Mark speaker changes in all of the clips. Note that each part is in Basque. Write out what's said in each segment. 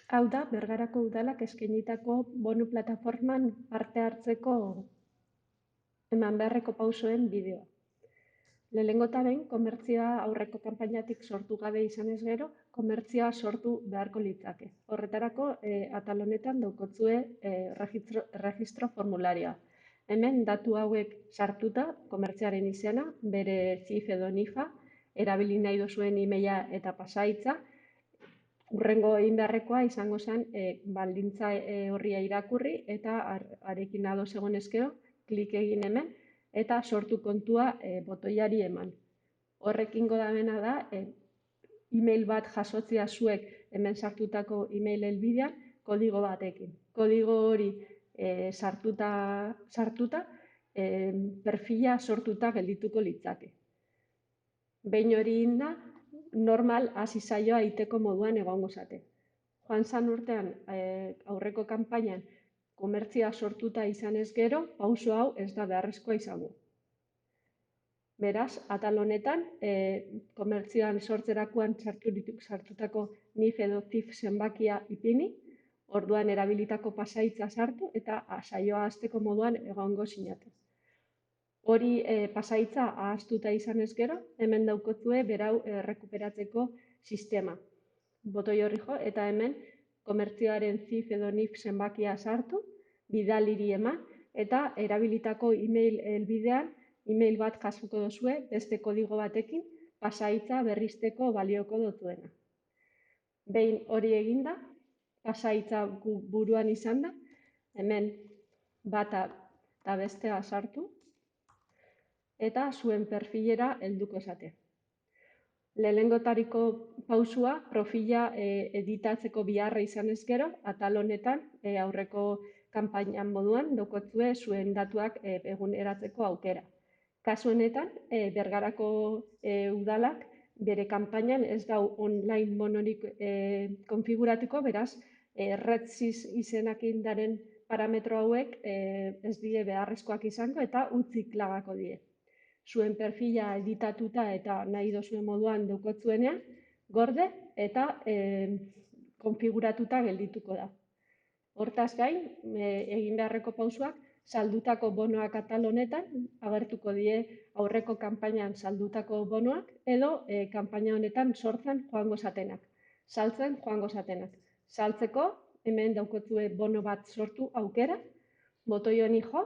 Speaker 1: Hau da, Bergarako Udalak eskainitako bonu plataforman parte hartzeko eman beharreko pausoen bideoa. Lehenengo eta behin, komertzioa aurreko kanpainatik sortu gabe izanez gero, komertzioa sortu beharko litzake. Horretarako, atal honetan daukotzue registro formularioa. Hemen, datu hauek sartuta, komertziaren izena, bere CIF edo NIFA, erabili nahi duzuen emaila eta pasahitza, hurrengo egin beharrekoa izango zen baldintza horria irakurri eta arekin ados egon ezkero, klik egin hemen eta sortu kontua botoiari eman. Horrekingo dabena da, email bat jasotzea zuek hemen sartutako email helbidean kodigo batekin. Kodigo hori sartuta, perfila sortuta geldituko litzake. Behin hori inda, normal hasi saioa egiteko moduan egongo zate. Joan zan urtean, aurreko kanpainan, komertzia sortuta izanez gero, pauso hau ez da beharrezkoa izango. Beraz, atal honetan, komertzioan sortzerakoan sartutako NIF edo CIF zenbakia ipini, orduan erabilitako pasahitza sartu eta saioa hasteko moduan egongo zinate. Hori pasahitza ahaztuta izanez gero, hemen daukotzue berau rekuperatzeko sistema. Botoi horri jo, eta hemen komertzioaren CIF edo NIF zenbakia sartu, bidaliri eman, eta erabilitako email helbidean, email bat jasoko duzue, beste kodigo batekin, pasahitza berrizteko balioko dutuena. Behin hori eginda, pasahitza buruan izan da, hemen bata eta bestea sartu, eta zuen perfilera helduko esate. Lehenengotariko pausua, profila editatzeko biharra izanez gero, atal honetan aurreko kanpainan moduan daukotzue zuen datuak eguneratzeko aukera. Kasu honetan, Bergarako Udalak bere kanpainan ez dau online monorik konfiguratuko, beraz, RedSys izenak indaren parametro hauek ez die beharrezkoak izango eta utzik lagako die. Zuen perfila editatuta eta nahi dozuen moduan daukotzuenean, gorde eta konfiguratuta geldituko da. Hortaz gain, egin beharreko pausuak, saldutako bonoak atal honetan, agertuko die aurreko kanpainan saldutako bonoak, edo kanpaina honetan sortzen joango zatenak. Saltzen joango zatenak. Saltzeko, hemen daukotzue bono bat sortu aukera, botoi honi jo,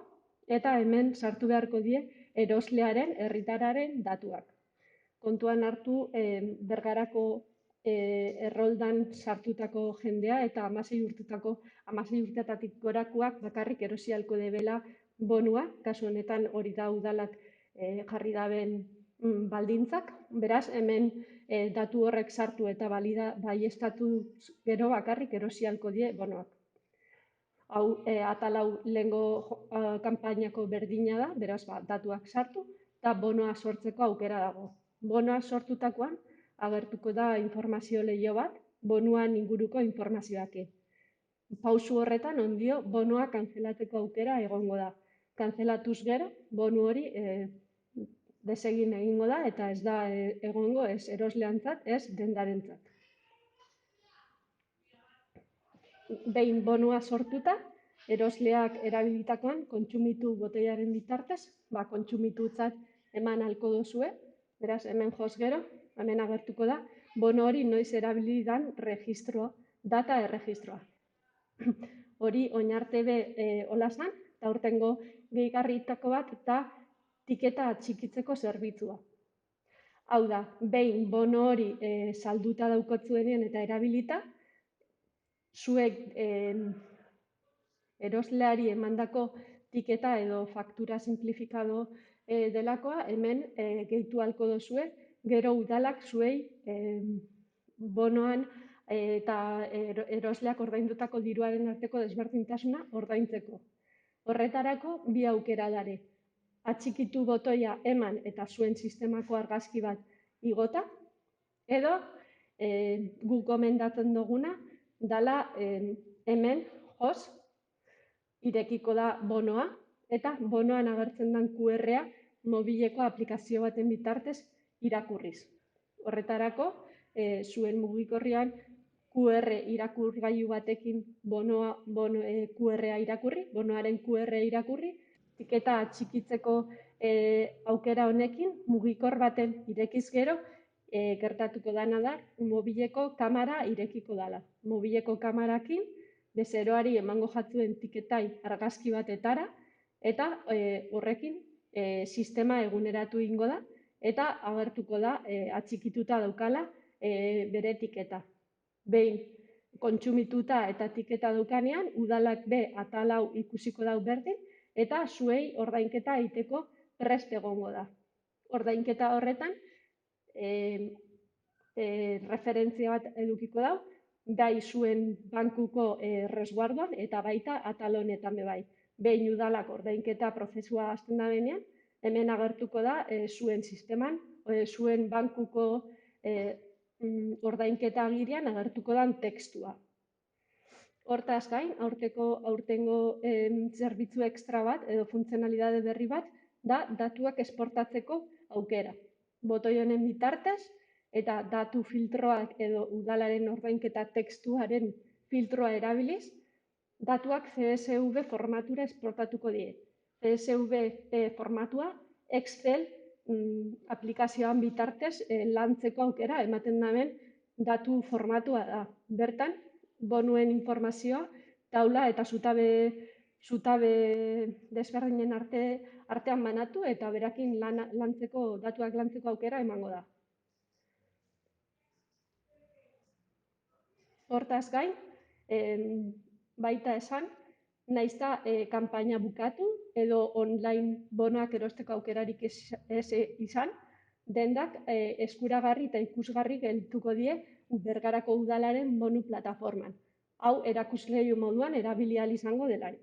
Speaker 1: eta hemen sartu beharko die eroslearen, herritararen datuak. Kontuan hartu Bergarako erroldan sartutako jendea eta 16 urtetatik gorakoak bakarrik erosi ahalko debela bonua, kasu honetan hori da udalak jarri daben baldintzak, beraz hemen datu horrek sartu eta baieztatu gero bakarrik erosi ahalko die bonoak. Hau, atal hau lehengo kanpainako berdina da, beraz, datuak sartu, eta bonoa sortzeko aukera dago. Bonoa sortutakoan, agertuko da informazio lehio bat, bonuan inguruko informazioak. Pausu horretan, ondio, bonoa kanzelatzeko aukera egongo da. Kanzelatuz gero, bonu hori desegin egingo da, eta ez da egongo ez erosleantzat, ez dendarentzat. Behin bonua sortuta, erosleak erabilitakoan kontsumitu botoiaren bitartez, kontsumitutzat eman ahalko duzue, beraz, hemen jos gero, hemen agertuko da, bono hori noiz erabilidan data erregistroa. Hori oinarte be hola zan, eta urtengo gehigarritako bat, eta tiketa txikitzeko zerbitzua. Hau da, behin bono hori salduta daukotzuenean eta erabilita, zuek erosleari emandako tiketa edo faktura simplifikado delakoa, hemen gehitu ahalko dozue, gero udalak zuei bonoan eta erosleak ordaindutako diruaren arteko desberdintasuna ordaintzeko. Horretarako bi aukera dare. Atxikitu botoia eman eta zuen sistemako argazki bat igota, edo guk gomendatzen duguna, dala hemen, jos, irekiko da bonoa, eta bonoan agertzen den QR-a mobileko aplikazio baten bitartez irakurriz. Horretarako, zuen mugikorrean QR irakurgailu batekin QR-a irakurri, bonoaren QR-a irakurri, etiketa txikitzeko aukera honekin, mugikor baten irekiz gero, gertatuko dana da, mobileko kamera irekiko dala. Mobileko kamerakin, bezeroari emango jatzuen tiketai argazki batetara, eta horrekin sistema eguneratu ingo da, eta agertuko da atxikituta daukala bere etiketa. Behin kontsumituta eta etiketa daukanean, udalak be atal hau ikusiko dau berdin, eta zuei ordainketa egiteko prest egongo da. Ordainketa horretan, referentzia bat edukiko dau, bai zuen bankuko resguardoan eta baita atal honetan be bai. Behin udalak ordainketa prozesua hasten da benean, hemen agertuko da zuen sisteman, zuen bankuko ordainketa agirian agertuko dan tekstua. Hortaz gain, aurtengo zerbitzu ekstra bat edo funtzionalidade berri bat da datuak esportatzeko aukera. Botoi honen bitartez eta datu filtroak edo udalaren ordainketa tekstuaren filtroa erabiliz, datuak CSV formatura esportatuko die. CSV formatua Excel aplikazioan bitartez lantzeko aukera ematen daben datu formatua da. Bertan, bonuen informazioa, taula eta zutabe desberdinen artean banatu eta berakin datuak lantzeko aukera emango da. Hortaz gain, baita esan, naizta kanpaina bukatu edo online bonoak erosteko aukerarik ez izan, dendak eskuragarri eta ikusgarri gelituko die Bergarako udalaren bonu plataforman. Hau erakusleiho moduan erabili ahal izango delarik.